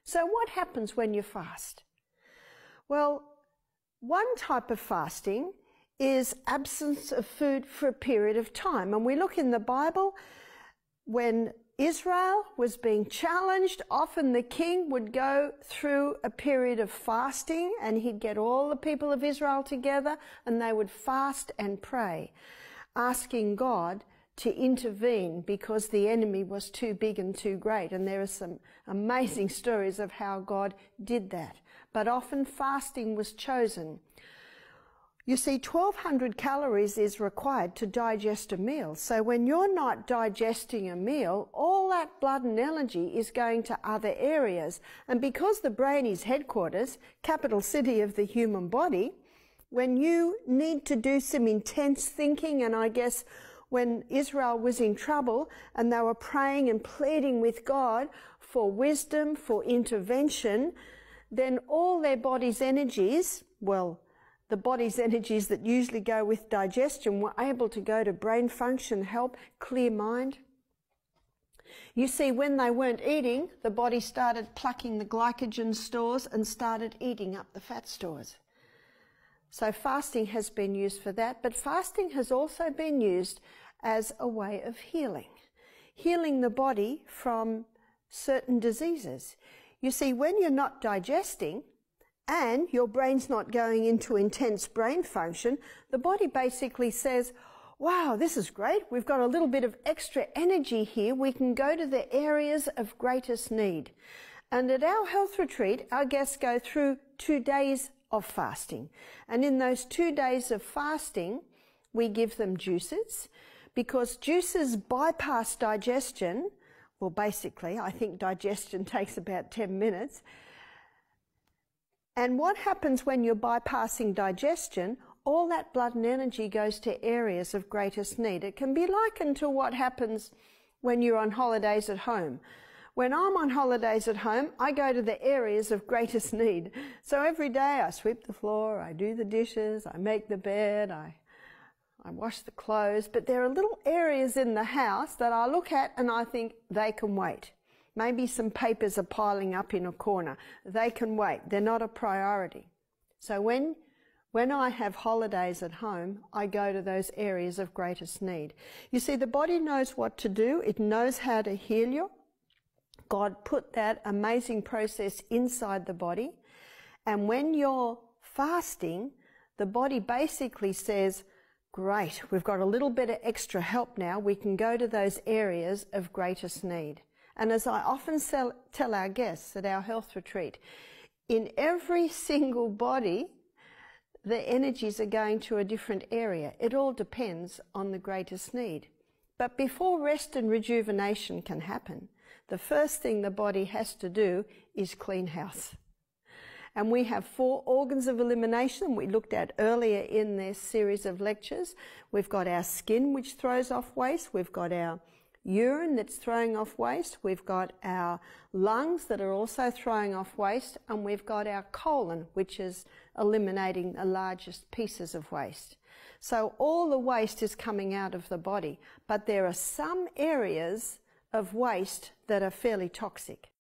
So what happens when you fast? Well, one type of fasting is absence of food for a period of time. And we look in the Bible, when Israel was being challenged, often the king would go through a period of fasting, and he'd get all the people of Israel together and they would fast and pray, asking God to intervene because the enemy was too big and too great. And there are some amazing stories of how God did that. But often fasting was chosen. You see, 1,200 calories is required to digest a meal. So when you're not digesting a meal, all that blood and energy is going to other areas. And because the brain is headquarters, capital city of the human body, when you need to do some intense thinking, and I guess when Israel was in trouble and they were praying and pleading with God for wisdom, for intervention, then all their body's energies, well, the body's energies that usually go with digestion were able to go to brain function, help clear mind. You see, when they weren't eating, the body started plucking the glycogen stores and started eating up the fat stores. So fasting has been used for that, but fasting has also been used as a way of healing the body from certain diseases. You see, when you're not digesting and your brain's not going into intense brain function, the body basically says, wow, this is great. We've got a little bit of extra energy here. We can go to the areas of greatest need. And at our health retreat, our guests go through 2 days of fasting. And in those 2 days of fasting, we give them juices, because juices bypass digestion. Well, basically, I think digestion takes about 10 minutes. And what happens when you're bypassing digestion? All that blood and energy goes to areas of greatest need. It can be likened to what happens when you're on holidays at home. When I'm on holidays at home, I go to the areas of greatest need. So every day I sweep the floor, I do the dishes, I make the bed, I wash the clothes. But there are little areas in the house that I look at and I think they can wait. Maybe some papers are piling up in a corner. They can wait. They're not a priority. So when I have holidays at home, I go to those areas of greatest need. You see, the body knows what to do. It knows how to heal you. God put that amazing process inside the body. And when you're fasting, the body basically says, great, we've got a little bit of extra help now. We can go to those areas of greatest need. And as I often tell our guests at our health retreat, in every single body, the energies are going to a different area. It all depends on the greatest need. But before rest and rejuvenation can happen, the first thing the body has to do is clean house. And we have 4 organs of elimination we looked at earlier in this series of lectures. We've got our skin, which throws off waste. We've got our urine that's throwing off waste. We've got our lungs that are also throwing off waste. And we've got our colon, which is eliminating the largest pieces of waste. So all the waste is coming out of the body. But there are some areas of waste that are fairly toxic.